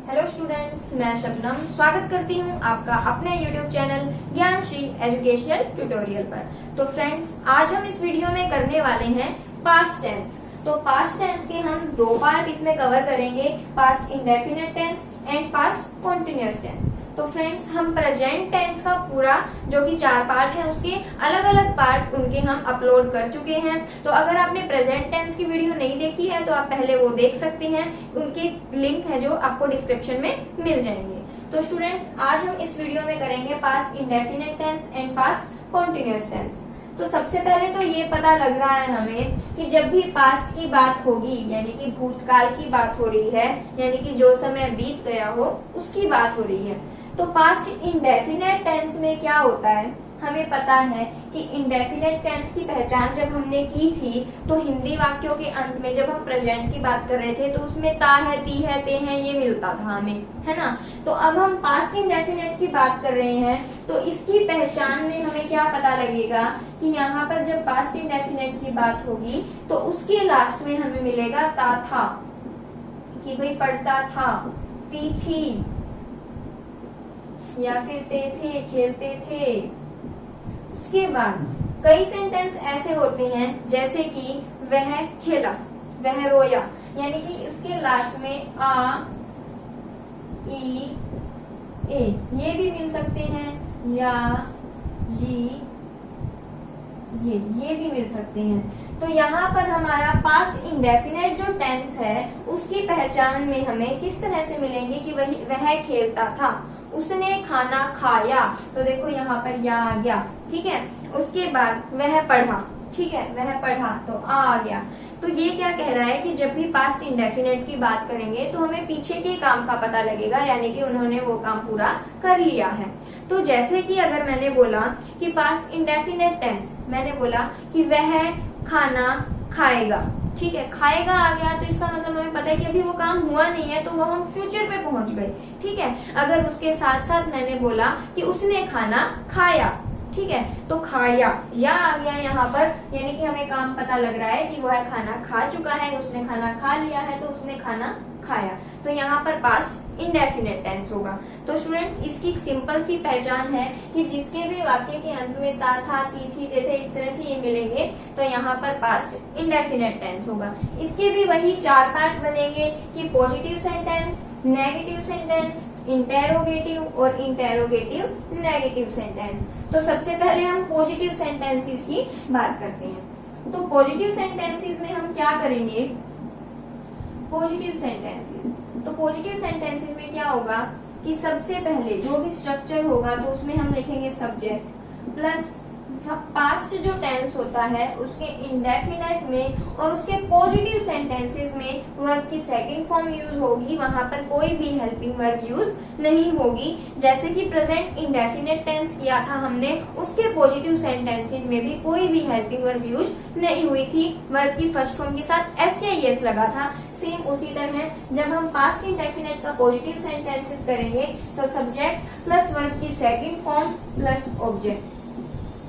Hello students, मैं शबनम स्वागत करती हूँ आपका अपने YouTube channel Gyanshree educational tutorial पर। तो फ्रेंड्स, आज हम इस वीडियो में करने वाले हैं पास्ट टेंस। तो पास्ट टेंस के हम दो पार्ट इसमें कवर करेंगे, past indefinite tense and past continuous tense. तो फ्रेंड्स, हम प्रेजेंट टेंस का पूरा जो कि 4 पार्ट है उसके अलग अलग पार्ट उनके हम अपलोड कर चुके हैं। तो अगर आपने प्रेजेंट टेंस की वीडियो नहीं देखी है तो आप पहले वो देख सकते हैं, उनके लिंक है जो आपको डिस्क्रिप्शन में मिल जाएंगे। तो स्टूडेंट्स, आज हम इस वीडियो में करेंगे past indefinite tense and past continuous tense. तो सबसे पहले तो ये पता लग रहा है हमें कि जब भी पास्ट की बात होगी, यानी कि भूतकाल की बात हो रही है, यानी कि जो समय बीत गया हो उसकी बात हो रही है। तो पास्ट इंडेफिनिट टेंस में क्या होता है, हमें पता है कि इंडेफिनिट टेंस की पहचान जब हमने की थी तो हिंदी वाक्यों के अंत में जब हम प्रेजेंट की बात कर रहे थे तो उसमें ता है, ती है, ते हैं ये मिलता था हमें, है ना। तो अब हम पास्ट इंडेफिनिट की बात कर रहे हैं तो इसकी पहचान में हमें क्या पता लगेगा कि यहाँ पर जब पास्ट इंडेफिनिट की बात होगी तो उसके लास्ट में हमें मिलेगा ता था, कि भाई पढ़ता था, ती थी, या फिर ते थे, खेलते थे। उसके बाद कई सेंटेंस ऐसे होते हैं जैसे कि वह खेला, वह रोया, यानी कि इसके लास्ट में आ, ई, ए ये भी मिल सकते हैं, या, जी, ये भी मिल सकते हैं। तो यहाँ पर हमारा पास्ट इंडेफिनिट जो टेंस है उसकी पहचान में हमें किस तरह से मिलेंगे कि वह खेलता था, उसने खाना खाया, तो देखो यहाँ पर या आ गया, ठीक है। उसके बाद वह पढ़ा, ठीक है, वह पढ़ा तो आ गया। तो ये क्या कह रहा है कि जब भी पास्ट इंडेफिनिट की बात करेंगे तो हमें पीछे के काम का पता लगेगा, यानी कि उन्होंने वो काम पूरा कर लिया है। तो जैसे कि अगर मैंने बोला कि पास्ट इंडेफिनिट टेंस, मैंने बोला कि वह खाना खाएगा, ठीक है, खाएगा आ गया तो इसका मतलब हमें पता है कि अभी वो काम हुआ नहीं है, तो वो हम फ्यूचर पे पहुंच गए, ठीक है। अगर उसके साथ साथ मैंने बोला कि उसने खाना खाया, ठीक है, तो खाया या आ गया यहाँ पर, यानी कि हमें काम पता लग रहा है कि वह खाना खा चुका है, उसने खाना खा लिया है, तो उसने खाना खाया। तो यहाँ पर पास्ट इंडेफिनिट टेंस होगा। तो स्टूडेंट्स, इसकी सिंपल सी पहचान है कि जिसके भी वाक्य के अंत में ता था, ती थी, ते थे इस तरह से ये मिलेंगे तो यहाँ पर पास्ट इंडेफिनिट टेंस होगा। इसके भी वही 4 पार्ट बनेंगे कि positive sentence, negative sentence, interrogative और इंटेरोगेटिव नेगेटिव सेंटेंस। तो सबसे पहले हम पॉजिटिव सेंटेंसेस की बात करते हैं। तो पॉजिटिव सेंटेंसेस में हम क्या करेंगे, पॉजिटिव सेंटेंसेस, तो पॉजिटिव सेंटेंसेस में क्या होगा कि सबसे पहले जो भी स्ट्रक्चर होगा तो उसमें हम लिखेंगे सब्जेक्ट प्लस पास्ट जो टेंस होता है उसके इंडेफिनिट में और उसके पॉजिटिव सेंटेंसेस में वर्ब की सेकंड फॉर्म यूज होगी, वहां पर कोई भी हेल्पिंग वर्ब यूज नहीं होगी। जैसे कि प्रेजेंट इंडेफिनिट टेंस किया था हमने, उसके पॉजिटिव सेंटेंसेस में भी कोई भी हेल्पिंग वर्ब यूज नहीं हुई थी, वर्ब की फर्स्ट फॉर्म के साथ एस या एस लगा था। सेम उसी तरह जब हम पास्ट इंडेफिनिट का पॉजिटिव सेंटेंसेस करेंगे तो सब्जेक्ट प्लस वर्ब की सेकंड फॉर्म प्लस ऑब्जेक्ट,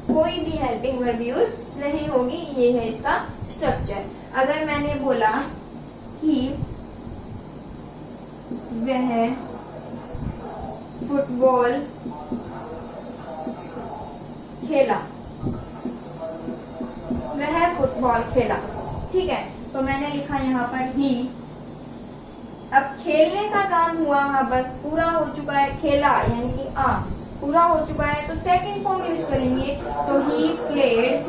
कोई भी हेल्पिंग वर्ब यूज नहीं होगी, ये है इसका स्ट्रक्चर। अगर मैंने बोला कि वह फुटबॉल खेला, वह फुटबॉल खेला, ठीक है, तो मैंने लिखा यहाँ पर ही। अब खेलने का काम हुआ, वहां पर पूरा हो चुका है, खेला यानी कि आ पूरा हो चुका है, तो सेकंड फॉर्म यूज करेंगे, तो ही प्लेड,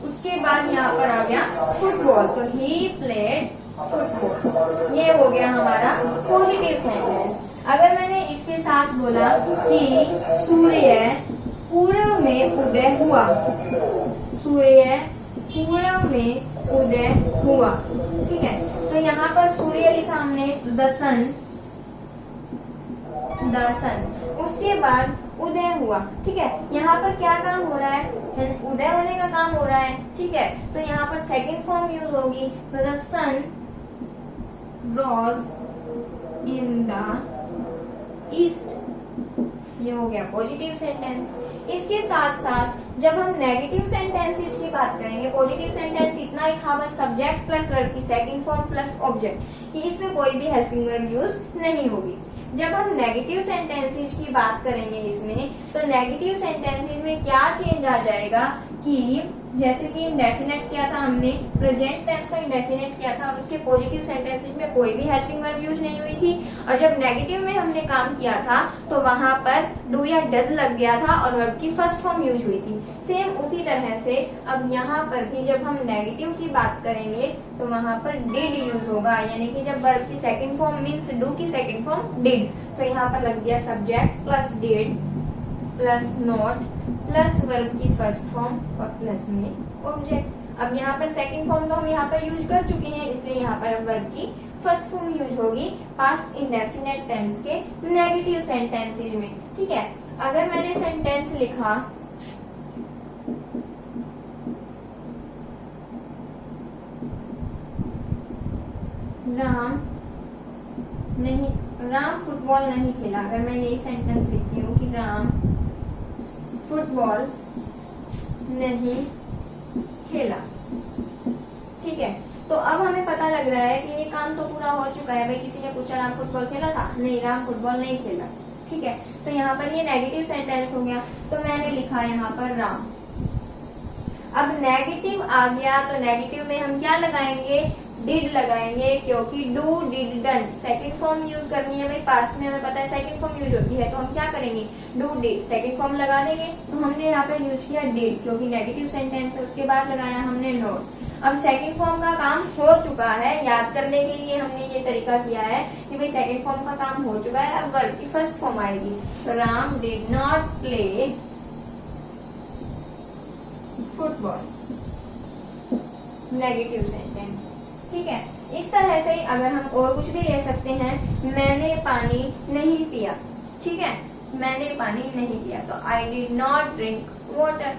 उसके बाद यहाँ पर आ गया फुटबॉल, तो ही प्लेड फुटबॉल, ये हो गया हमारा पॉजिटिव सेंटेंस। अगर मैंने इसके साथ बोला कि सूर्य पूर्व में उदय हुआ, सूर्य पूर्व में उदय हुआ, ठीक है, तो यहाँ पर सूर्य लिखा हमने, द सन, द सन, उसके बाद उदय हुआ, ठीक है। यहाँ पर क्या काम हो रहा है, उदय होने का काम हो रहा है, ठीक है, तो यहाँ पर सेकंड फॉर्म यूज होगी, तो the sun rose in the east, ये हो गया पॉजिटिव सेंटेंस। इसके साथ साथ जब हम नेगेटिव सेंटेंसेस की बात करेंगे, पॉजिटिव सेंटेंस इतना ही था बस सब्जेक्ट प्लस वर्ब की सेकंड फॉर्म प्लस ऑब्जेक्ट, कि इसमें कोई भी हेल्पिंग वर्ब यूज नहीं होगी। जब हम नेगेटिव सेंटेंसेस की बात करेंगे इसमें, तो नेगेटिव सेंटेंसेस में क्या चेंज आ जाएगा कि जैसे कि इंडेफिनेट किया था हमने, प्रेजेंट टेंस का इंडेफिनेट किया था और उसके पॉजिटिव सेंटेंसेस में कोई भी हेल्पिंग वर्ब यूज नहीं हुई थी, और जब नेगेटिव में हमने काम किया था तो वहां पर डू या डज लग गया था और वर्ब की फर्स्ट फॉर्म यूज हुई थी। सेम उसी तरह से अब यहाँ पर भी जब हम नेगेटिव की बात करेंगे तो वहां पर डिड यूज होगा, यानी कि जब वर्ब की सेकंड फॉर्म मीन्स डू की सेकंड फॉर्म डिड, तो यहाँ पर लग गया subject plus did plus not plus verb की फर्स्ट फॉर्म और प्लस में ऑब्जेक्ट। अब यहाँ पर सेकंड फॉर्म तो हम यहाँ पर यूज कर चुके हैं, इसलिए यहाँ पर वर्ब की फर्स्ट फॉर्म यूज होगी पास्ट इंडेफिनेट टेंस के नेगेटिव सेंटेंसेस में। ठीक है, अगर मैंने सेंटेंस लिखा राम फुटबॉल नहीं खेला, अगर मैं यही सेंटेंस लिखती हूँ कि राम फुटबॉल नहीं खेला, ठीक है, तो अब हमें पता लग रहा है कि ये काम तो पूरा हो चुका है। भाई किसी ने पूछा राम फुटबॉल खेला था, नहीं, राम फुटबॉल नहीं खेला, ठीक है, तो यहाँ पर ये नेगेटिव सेंटेंस हो गया, तो मैंने लिखा यहाँ पर राम। अब नेगेटिव आ गया तो नेगेटिव में हम क्या लगाएंगे, डिड लगाएंगे, क्योंकि do did done second form use करनी है। भाई पास्ट में हमें पता है सेकंड फॉर्म यूज होती है, तो हम क्या करेंगे, डू डिड सेकंड फॉर्म लगा देंगे। तो हमने यहाँ पर यूज किया डिड, क्योंकि नेगेटिव सेंटेंस है, उसके बाद लगाया हमने नॉट। अब सेकंड फॉर्म का काम हो चुका है, याद करने के लिए हमने ये तरीका किया है कि भाई सेकंड फॉर्म का काम हो चुका है, अब वर्ब की फर्स्ट फॉर्म आएगी, तो Ram did not play football, negative sentence. ठीक है, इस तरह से अगर हम और कुछ भी ले सकते हैं, मैंने पानी नहीं पिया, ठीक है, मैंने पानी नहीं पिया, तो I did not drink water,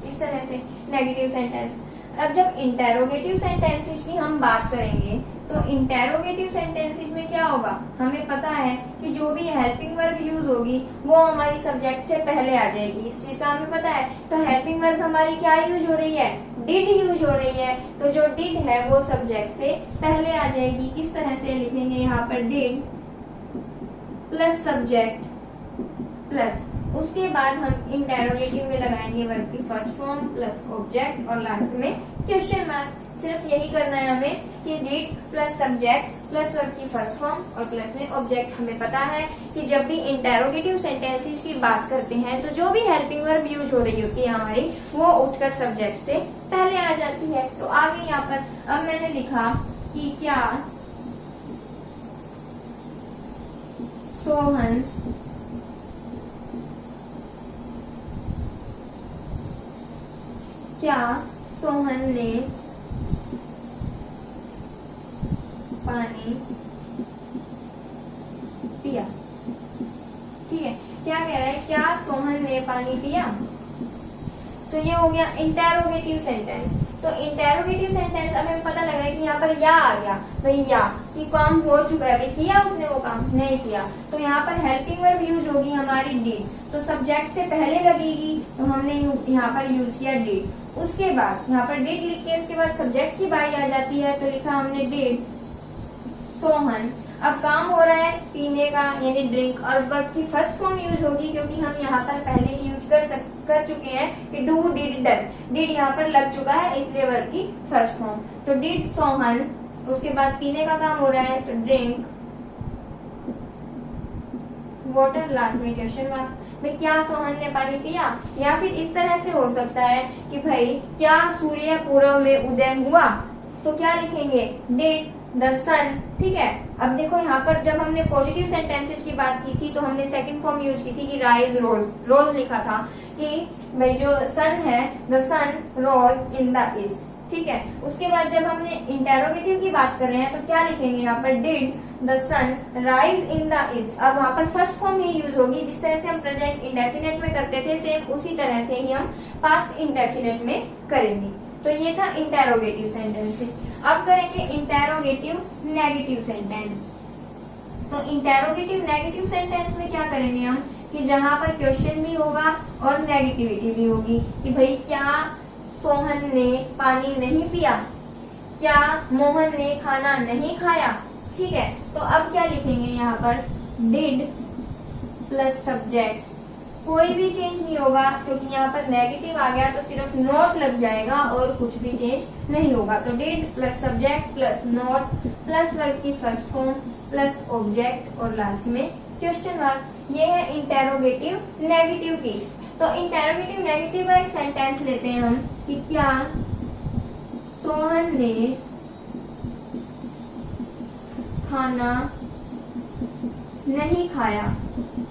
इस तरह से नेगेटिव सेंटेंस। अब जब इंटेरोगेटिव सेंटेंसेस की हम बात करेंगे, तो इंटेरोगेटिव सेंटेंसेस में क्या होगा, हमें पता है कि जो भी हेल्पिंग वर्ब यूज होगी वो हमारी सब्जेक्ट से पहले आ जाएगी, इस चीज का हमें पता है। तो हेल्पिंग वर्ब हमारी क्या यूज हो रही है, डिड यूज हो रही है, तो जो डिड है वो सब्जेक्ट से पहले आ जाएगी। किस तरह से लिखेंगे, यहाँ पर डिड प्लस सब्जेक्ट प्लस, उसके बाद हम इंटेरोगेटिव में लगाएंगे वर्ब की फर्स्ट फॉर्म प्लस ऑब्जेक्ट और लास्ट में क्वेश्चन मार्क। सिर्फ यही करना है हमें कि did plus subject plus verb की फर्स्ट फॉर्म और प्लस में ऑब्जेक्ट। हमें पता है कि जब भी इंटेरोगेटिव सेंटेंसेस की बात करते हैं तो जो भी हेल्पिंग वर्ब यूज हो रही होती है हमारी, वो उठकर सब्जेक्ट से पहले आ जाती है। तो आगे यहाँ पर अब मैंने लिखा कि क्या सोहन ने पानी पिया, ठीक है, क्या कह रहा है, क्या सोहन ने पानी पिया, तो ये हो गया इंटेरोगेटिव सेंटेंस। तो इंटेरोगेटिव सेंटेंस अब हमें पता लग रहा है कि यहाँ पर या आ गया, भाई या कि काम हो चुका है, भाई किया उसने वो काम, नहीं किया, तो यहाँ पर हेल्पिंग वर्ब यूज होगी हमारी डिड, तो सब्जेक्ट से पहले लगेगी, तो हमने यहाँ पर यूज किया डिड। उसके बाद यहाँ पर डिड लिख के उसके बाद सब्जेक्ट की बारी आ जाती है, तो लिखा हमने डिड सोहन। अब काम हो रहा है पीने का, यानी ड्रिंक, और वर्ब की फर्स्ट फॉर्म यूज होगी, क्योंकि हम यहाँ पर पहले यूज कर चुके हैं कि डू डिड डन, डिड यहाँ पर लग चुका है, इसलिए वर्ब की फर्स्ट फॉर्म, तो डिड सोहन। उसके बाद पीने का काम हो रहा है, तो ड्रिंक वाटर, लास्ट में क्वेश्चन मार्क। भाई क्या सोहन ने पानी पिया, या फिर इस तरह से हो सकता है कि भाई क्या सूर्य पूर्व में उदय हुआ, तो क्या लिखेंगे, डिड द सन, ठीक है। अब देखो यहाँ पर जब हमने पॉजिटिव सेंटेंसेस की बात की थी तो हमने सेकंड फॉर्म यूज की थी कि राइज रोज, रोज लिखा था कि भाई जो सन है, the sun rose in the east, ठीक है। उसके बाद जब हमने इंटेरोगेटिव की बात कर रहे हैं तो क्या लिखेंगे यहाँ पर, did the sun rise in the east. अब वहां पर फर्स्ट फॉर्म ही यूज होगी, जिस तरह से हम प्रेजेंट इंडेफिनेट में करते थे, सेम उसी तरह से ही हम पास्ट इंडेफिनेट में करेंगे। तो ये था इंटेरोगेटिव सेंटेंस। अब करेंगे इंटेरोगेटिव नेगेटिव सेंटेंस। तो इंटेरोगेटिव नेगेटिव सेंटेंस में क्या करेंगे हम कि जहां पर क्वेश्चन भी होगा और नेगेटिविटी भी होगी कि भाई क्या सोहन ने पानी नहीं पिया, क्या मोहन ने खाना नहीं खाया। ठीक है, तो अब क्या लिखेंगे यहाँ पर, डिड प्लस सब्जेक्ट, कोई भी चेंज नहीं होगा क्योंकि यहाँ पर नेगेटिव आ गया तो सिर्फ नॉट लग जाएगा और कुछ भी चेंज नहीं होगा। तो did plus subject plus not plus verb की फर्स्ट फॉर्म प्लस ऑब्जेक्ट और लास्ट में क्वेश्चन मार्क। ये है इंटेरोगेटिव नेगेटिव की। तो इंटेरोगेटिव नेगेटिव का एक सेंटेंस लेते हैं हम कि क्या सोहन ने खाना नहीं खाया,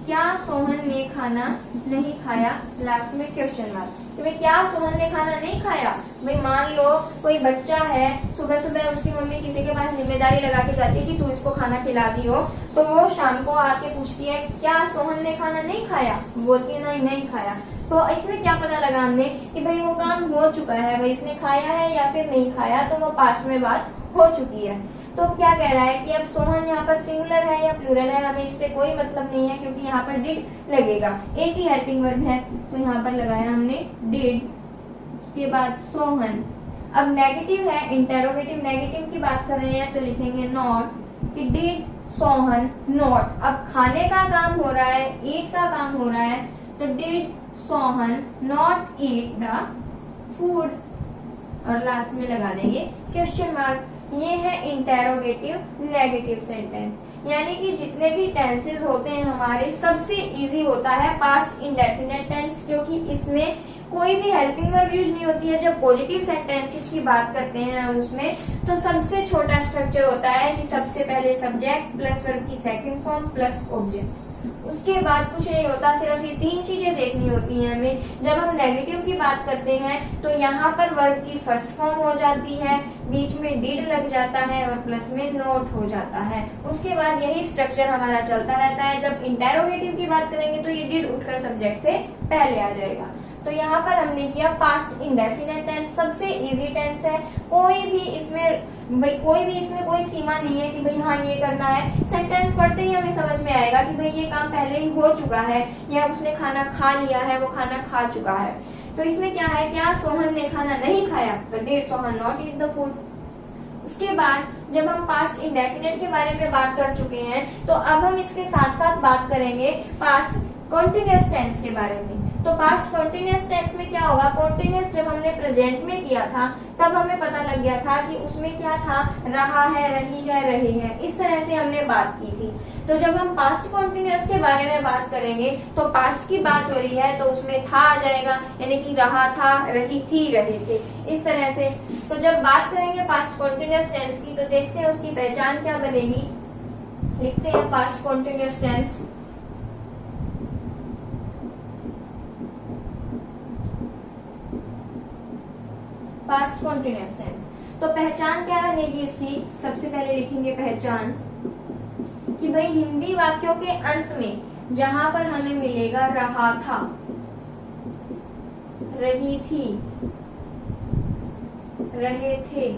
क्या सोहन ने खाना नहीं खाया, लास्ट में क्वेश्चन मार्क। तो भाई क्या सोहन ने खाना नहीं खाया, भाई मान लो कोई बच्चा है, सुबह सुबह उसकी मम्मी किसी के पास जिम्मेदारी लगा के जाती है कि तू इसको खाना खिला दी हो, तो वो शाम को आके पूछती है क्या सोहन ने खाना नहीं खाया, बोलती है नहीं खाया। तो इसमें क्या पता लगा हमने कि भाई वो काम हो चुका है, भाई इसने खाया है या फिर नहीं खाया, तो वो पास्ट में बात हो चुकी है। तो क्या कह रहा है कि अब सोहन यहाँ पर सिंगुलर है या प्लूरल है, हमें इससे कोई मतलब नहीं है क्योंकि यहाँ पर डिड लगेगा, एक ही हेल्पिंग वर्ब है तो यहाँ पर लगाया हमने डिड, उसके बाद सोहन। अब नेगेटिव है, इंटेरोगेटिव नेगेटिव की बात कर रहे हैं तो लिखेंगे नॉट, कि डिड सोहन नॉट। अब खाने का काम हो रहा है, ईट का काम हो रहा है, तो did Sohan not eat the food और लास्ट में लगा देंगे क्वेश्चन मार्क। ये है इंटेरोगेटिव नेगेटिव सेंटेंस। यानी कि जितने भी टेंसेस होते हैं हमारे, सबसे इजी होता है पास्ट इंडेफिनिट टेंस, क्योंकि इसमें कोई भी हेल्पिंग वर्ब यूज नहीं होती है। जब पॉजिटिव सेंटेंसेस की बात करते हैं हम उसमें, तो सबसे छोटा स्ट्रक्चर होता है कि सबसे पहले सब्जेक्ट प्लस वर्ब की सेकंड फॉर्म प्लस ऑब्जेक्ट, उसके बाद कुछ नहीं होता, सिर्फ ये तीन चीजें देखनी होती हैं हमें। जब हम नेगेटिव की बात करते हैं तो यहाँ पर वर्ब की फर्स्ट फॉर्म हो जाती है, बीच में डिड लग जाता है और प्लस में नोट हो जाता है। उसके बाद यही स्ट्रक्चर हमारा चलता रहता है। जब इंटेरोगेटिव की बात करेंगे तो ये डिड उठकर सब्जेक्ट से पहले आ जाएगा। तो यहाँ पर हमने किया पास्ट इंडेफिनिट टेंस, सबसे इजी टेंस है। कोई भी इसमें कोई सीमा नहीं है कि भाई हाँ ये करना है। सेंटेंस पढ़ते ही हमें समझ में आएगा कि भाई ये काम पहले ही हो चुका है या उसने खाना खा लिया है, वो खाना खा चुका है। तो इसमें क्या है, क्या सोहन ने खाना नहीं खाया, तो did Sohan not eat the food. उसके बाद जब हम पास्ट इंडेफिनिट के बारे में बात कर चुके हैं, तो अब हम इसके साथ साथ बात करेंगे पास्ट कॉन्टिन्यूअस टेंस के बारे में। तो पास्ट कॉन्टिन्यूअस टेंस में क्या होगा, कॉन्टिन्यूअस जब हमने प्रेजेंट में किया था तब हमें पता लग गया था कि उसमें क्या था, रहा है, रही है, रहे हैं, इस तरह से हमने बात की थी। तो जब हम पास्ट कॉन्टिन्यूअस के बारे में बात करेंगे तो पास्ट की बात हो रही है तो उसमें था आ जाएगा, यानी कि रहा था, रही थी, रहे थे, इस तरह से। तो जब बात करेंगे पास्ट कॉन्टिन्यूअस टेंस की तो देखते हैं उसकी पहचान क्या बनेगी। लिखते हैं past continuous tense. Past continuous tense, तो पहचान क्या रहेगी इसकी, सबसे पहले लिखेंगे पहचान कि भाई हिंदी वाक्यों के अंत में जहां पर हमें मिलेगा रहा था, रही थी, रहे थे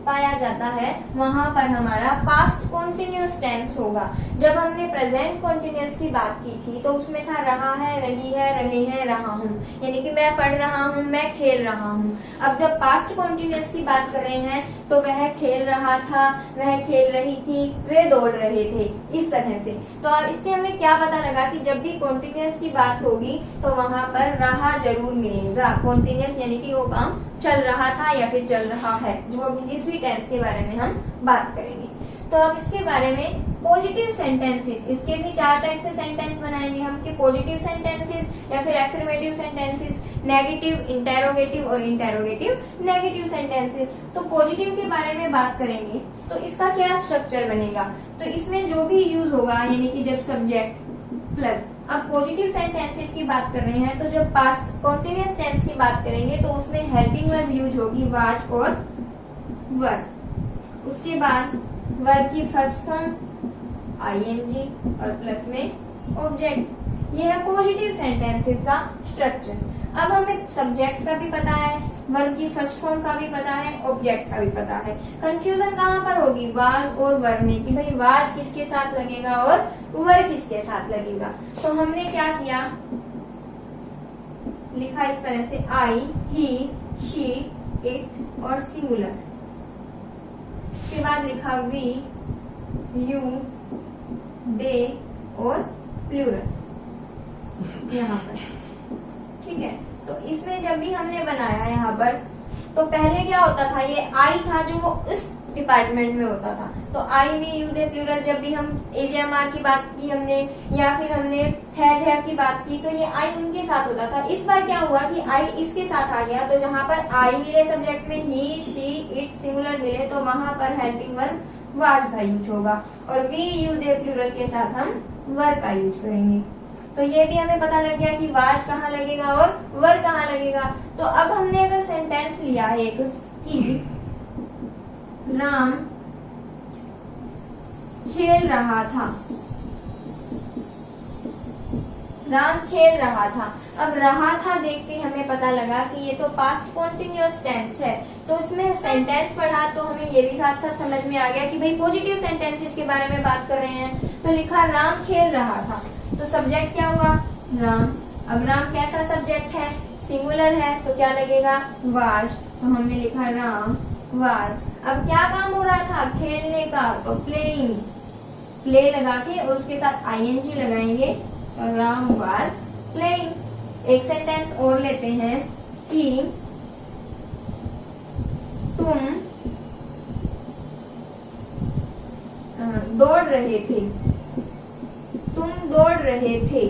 पाया जाता है, वहां पर हमारा पास्ट कॉन्टिन्यूअस टेंस होगा। जब हमने प्रेजेंट कॉन्टिन्यूअस की बात की थी तो उसमें था रहा है, रही है, रहे हैं, रहा हूं, यानी कि मैं पढ़ रहा हूं, मैं खेल रहा हूं। अब जब पास्ट कॉन्टिन्यूअस की बात कर रहे हैं तो वह खेल रहा था, वह खेल रही थी, वे दौड़ रहे थे, इस तरह से। तो इससे हमें क्या पता लगा कि जब भी कॉन्टिन्यूअस की बात होगी तो वहां पर रहा जरूर मिलेगा। कॉन्टिन्यूअस यानी कि वो काम चल रहा था या फिर चल रहा है, जो जिस भी टेंस के बारे में हम बात करेंगे। तो अब इसके बारे में पॉजिटिव सेंटेंसेस, इसके भी चार टाइप से सेंटेंस बनाएंगे हम कि पॉजिटिव सेंटेंसेस या फिर एफर्मेटिव सेंटेंसेस, नेगेटिव, इंटेरोगेटिव और इंटेरोगेटिव नेगेटिव सेंटेंसेस। तो पॉजिटिव के बारे में बात करेंगे तो इसका क्या स्ट्रक्चर बनेगा, तो इसमें जो भी यूज होगा यानी कि जब सब्जेक्ट प्लस, अब पॉजिटिव सेंटेंसेस की बात कर रहे हैं तो जब पास्ट कॉन्टिन्यूअस टेंस की बात करेंगे तो उसमें हेल्पिंग वर्ब यूज होगी वाज और वर। उसके बाद वर्ब की फर्स्ट फॉर्म आईएनजी और प्लस में ऑब्जेक्ट। ये है पॉजिटिव सेंटेंसेस का स्ट्रक्चर। अब हमें सब्जेक्ट का भी पता है, वर्ब की फर्स्ट फॉर्म का भी पता है, ऑब्जेक्ट का भी पता है। कंफ्यूजन कहाँ पर होगी, वाज और वर में, कि भाई वाज किसके साथ लगेगा और वर किसके साथ लगेगा। तो हमने क्या किया, लिखा इस तरह से आई, ही, शी, इट और सिंगुलर। उसके बाद लिखा वी, यू, दे और प्लूरल यहाँ पर। ठीक है, तो इसमें जब भी हमने बनाया यहाँ पर, तो पहले क्या होता था, ये आई था जो वो इस डिपार्टमेंट में होता था। तो आई, वी, यू, दे, प्लूरल, जब भी हम एजेएमआर की बात की हमने या फिर हमने हैव की बात की, तो ये आई उनके साथ होता था। इस बार क्या हुआ कि आई इसके साथ आ गया, तो जहां पर आई मिले सब्जेक्ट में, ही, शी, इट, सिंगुलर मिले, तो वहां पर हेल्पिंग वर्ब वाज का यूज होगा, और वी, यू, दे, प्लूरल के साथ हम वर का यूज करेंगे। तो ये भी हमें पता लग गया कि वाज कहाँ लगेगा और वर कहाँ लगेगा। तो अब हमने अगर सेंटेंस लिया है एक कि राम खेल रहा था, राम खेल रहा था। अब रहा था देख के हमें पता लगा कि ये तो पास्ट कॉन्टिन्यूअस टेंस है, तो उसमें सेंटेंस पढ़ा तो हमें ये भी साथ साथ समझ में आ गया कि भाई पॉजिटिव सेंटेंसेस के बारे में बात कर रहे हैं। तो लिखा राम खेल रहा था, तो सब्जेक्ट क्या हुआ, राम। अब राम कैसा सब्जेक्ट है, सिंगुलर है, तो क्या लगेगा, वाज। तो हमने लिखा राम वाज। अब क्या काम हो रहा था, खेलने का, तो प्लेइंग, प्ले लगा के और उसके साथ आईएनजी लगाएंगे, तो राम वाज प्लेइंग। एक सेंटेंस और लेते हैं कि तुम दौड़ रहे थे, तुम दौड़ रहे थे।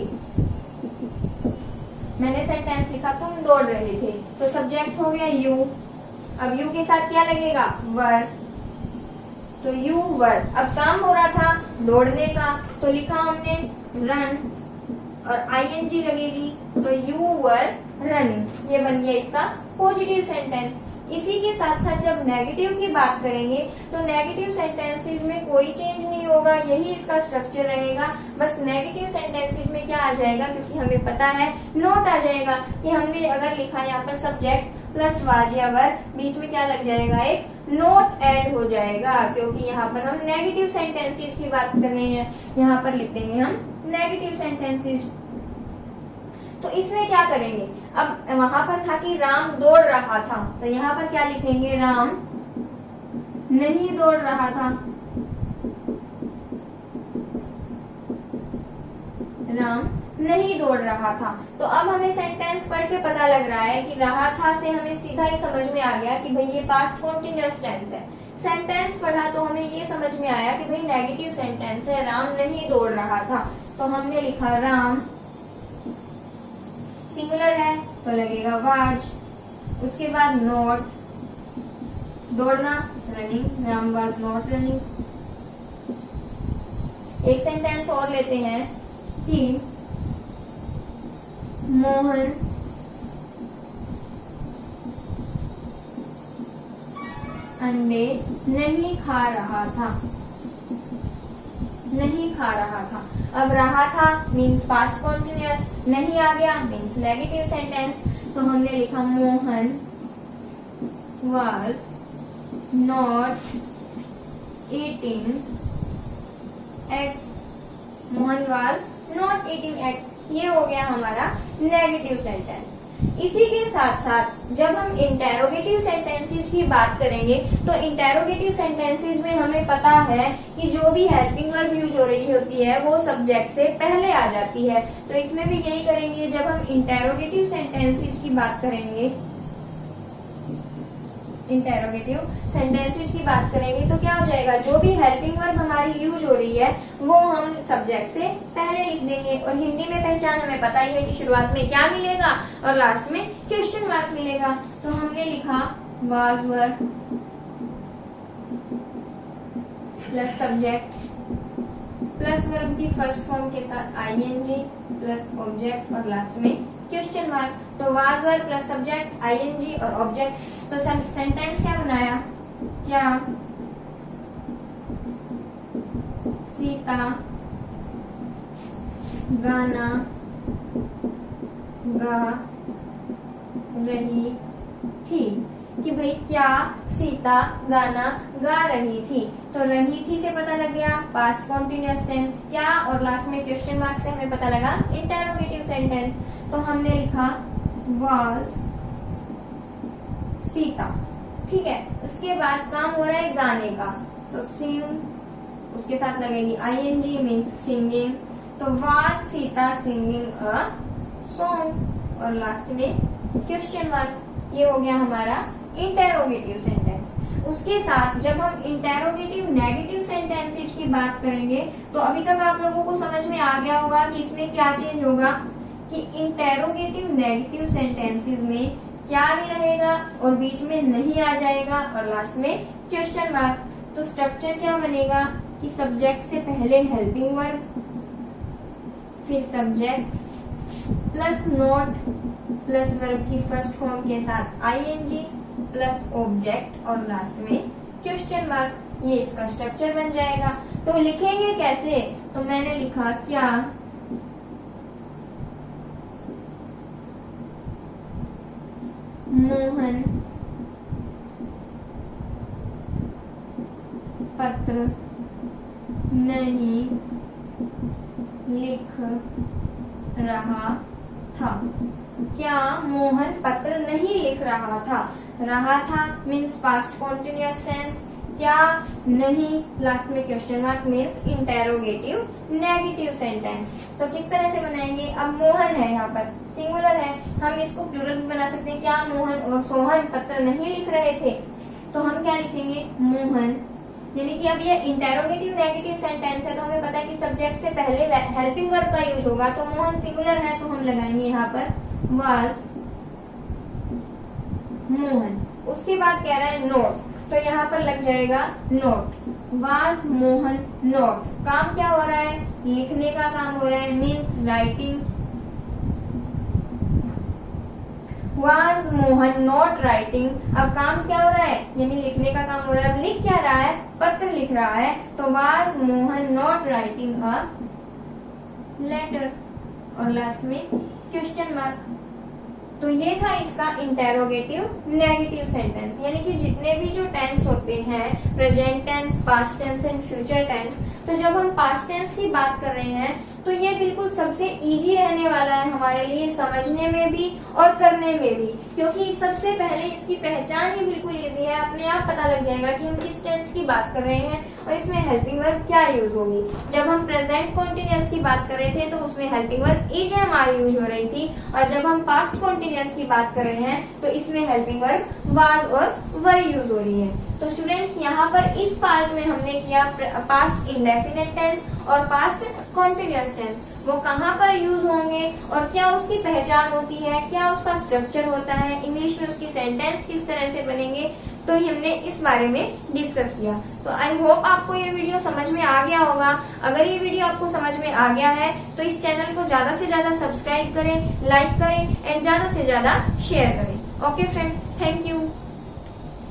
मैंने सेंटेंस लिखा तुम दौड़ रहे थे, तो सब्जेक्ट हो गया यू। अब यू के साथ क्या लगेगा, वर, तो यू वर। अब काम हो रहा था दौड़ने का, तो लिखा हमने रन और आईएनजी लगेगी, तो यू वर रनिंग। ये बन गया इसका पॉजिटिव सेंटेंस। इसी के साथ साथ जब नेगेटिव की बात करेंगे, तो नेगेटिव सेंटेंसेस में कोई चेंज नहीं होगा, यही इसका स्ट्रक्चर रहेगा। बस नेगेटिव सेंटेंसेस में क्या आ जाएगा, क्योंकि हमें पता है नोट आ जाएगा कि हमने अगर लिखा यहाँ पर सब्जेक्ट प्लस वाज या वर, बीच में क्या लग जाएगा, एक नोट ऐड हो जाएगा, क्योंकि यहाँ पर हम नेगेटिव सेंटेंसेस की बात कर रहे हैं। यहाँ पर लिख देंगे हम नेगेटिव सेंटेंसेस। तो इसमें क्या करेंगे, अब वहां पर था कि राम दौड़ रहा था, तो यहाँ पर क्या लिखेंगे, राम नहीं दौड़ रहा था, राम नहीं दौड़ रहा था। तो अब हमें सेंटेंस पढ़ के पता लग रहा है कि रहा था से हमें सीधा ही समझ में आ गया कि भाई ये पास्ट कॉन्टिन्यूअस टेंस है। सेंटेंस पढ़ा तो हमें ये समझ में आया कि भाई नेगेटिव सेंटेंस है, राम नहीं दौड़ रहा था। तो हमने लिखा राम, सिंगुलर है तो लगेगा वाज, उसके बाद नॉट, दौड़ना, running, Ram was not running. एक सेंटेंस और लेते हैं कि मोहन अंडे नहीं खा रहा था, नहीं खा रहा था। अब रहा था मीन्स पास्ट कॉन्टिन्यूअस, नहीं आ गया मीन्स नेगेटिव सेंटेंस, तो हमने लिखा Mohan was not eating eggs, Mohan was not eating eggs। ये हो गया हमारा नेगेटिव सेंटेंस। इसी के साथ साथ जब हम इंटेरोगेटिव सेंटेंसेस की बात करेंगे, तो इंटेरोगेटिव सेंटेंसेस में हमें पता है कि जो भी हेल्पिंग वर्ब यूज हो रही होती है वो सब्जेक्ट से पहले आ जाती है। तो इसमें भी यही करेंगे, जब हम इंटेरोगेटिव सेंटेंसेस की बात करेंगे, इंटेरोगेटिव सेंटेंसेस की बात करेंगे, तो क्या हो जाएगा, जो भी हेल्पिंग वर्ब हमारी यूज हो रही है वो हम सब्जेक्ट से पहले लिख देंगे। और हिंदी में पहचान हमें पता ही है कि शुरुआत में क्या मिलेगा और लास्ट में क्वेश्चन मार्क मिलेगा। तो हमने लिखा was were plus subject plus verb की फर्स्ट फॉर्म के साथ आईएनजी प्लस ऑब्जेक्ट और लास्ट में क्वेश्चन मार्क। तो was were plus subject ING और ऑब्जेक्ट। तो सेंटेंस क्या बनाया, क्या सीता गाना गा रही थी, कि भाई क्या सीता गाना गा रही थी। तो रही थी से पता लग गया पास्ट कॉन्टिन्यूअस टेंस, क्या और लास्ट में क्वेश्चन मार्क से हमें पता लगा इंटेरोगेटिव सेंटेंस। तो हमने लिखा वाज सीता, ठीक है। उसके बाद काम हो रहा है गाने का, तो सिंग, उसके साथ लगेगी ing मीन्स सिंगिंग, तो was Sita singing a song, और लास्ट में क्वेश्चन मार्क। ये हो गया हमारा इंटेरोगेटिव सेंटेंस। उसके साथ जब हम इंटेरोगेटिव नेगेटिव सेंटेंसेज की बात करेंगे, तो अभी तक आप लोगों को समझ में आ गया होगा कि इसमें क्या चेंज होगा, कि इंटेरोगेटिव नेगेटिव सेंटेंसेस में क्या भी रहेगा और बीच में नहीं आ जाएगा, और लास्ट में क्वेश्चन मार्क। तो स्ट्रक्चर क्या बनेगा कि सब्जेक्ट से पहले हेल्पिंग वर्ब, फिर subject plus note plus verb की फर्स्ट फॉर्म के साथ ing प्लस ऑब्जेक्ट, और लास्ट में क्वेश्चन मार्क। ये इसका स्ट्रक्चर बन जाएगा। तो लिखेंगे कैसे, तो मैंने लिखा क्या मोहन पत्र नहीं लिख रहा था। क्या मोहन पत्र नहीं लिख रहा था मीन्स पास्ट कॉन्टिन्यूअस टेंस, क्या नहीं लास्ट में question mark means interrogative negative sentence. तो किस तरह से बनाएंगे, अब मोहन है यहाँ पर सिंगुलर है, हम इसको प्लूरल भी बना सकते हैं, क्या मोहन और सोहन पत्र नहीं लिख रहे थे। तो हम क्या लिखेंगे मोहन, यानी कि अब ये इंटेरोगेटिव नेगेटिव सेंटेंस है, तो हमें पता है कि सब्जेक्ट से पहले हेल्पिंग वर्ब का यूज होगा। तो मोहन सिंगुलर है, तो हम लगाएंगे यहाँ पर वाज मोहन। उसके बाद कह रहा है नोट, तो यहाँ पर लग जाएगा नोट, वाज मोहन नोट। काम क्या हो रहा है, लिखने का काम हो रहा है means writing. Was Mohan not writing, अब काम क्या हो रहा है, यानी लिखने का काम हो रहा है। अब लिख क्या रहा है, पत्र लिख रहा है, तो was Mohan not writing a letter, और लास्ट में क्वेश्चन मार्क। तो ये था इसका इंटेरोगेटिव नेगेटिव सेंटेंस, यानी कि जितने भी जो टेंस होते हैं, present tense, past tense and future tense, तो जब हम पास्ट टेंस की बात कर रहे हैं तो ये बिल्कुल सबसे इजी रहने वाला है हमारे लिए, समझने में भी और करने में भी, क्योंकि सबसे पहले इसकी पहचान ही बिल्कुल इजी है। अपने आप पता लग जाएगा कि हम किस टेंस की बात कर रहे हैं और इसमें हेल्पिंग वर्ब क्या यूज होगी। जब हम प्रेजेंट कॉन्टिन्यूअस की बात कर रहे थे तो उसमें हेल्पिंग वर्ब इज हमारी यूज हो रही थी, और जब हम पास्ट कॉन्टिन्यूअस की बात कर रहे हैं तो इसमें हेल्पिंग वर्ब वाज और वर यूज हो रही है। तो स्टूडेंट्स यहाँ पर इस पार्ट में हमने किया पास्ट इंडेफिनिट टेंस और पास्ट कॉन्टिन्यूअस टेंस, वो कहाँ पर यूज होंगे और क्या उसकी पहचान होती है, क्या उसका स्ट्रक्चर होता है, इंग्लिश में उसकी सेंटेंस किस तरह से बनेंगे, तो हमने इस बारे में डिस्कस किया। तो आई होप आपको ये वीडियो समझ में आ गया होगा। अगर ये वीडियो आपको समझ में आ गया है तो इस चैनल को ज्यादा से ज्यादा सब्सक्राइब करें, लाइक करें एंड ज्यादा से ज्यादा शेयर करें। Okay friends, thank you.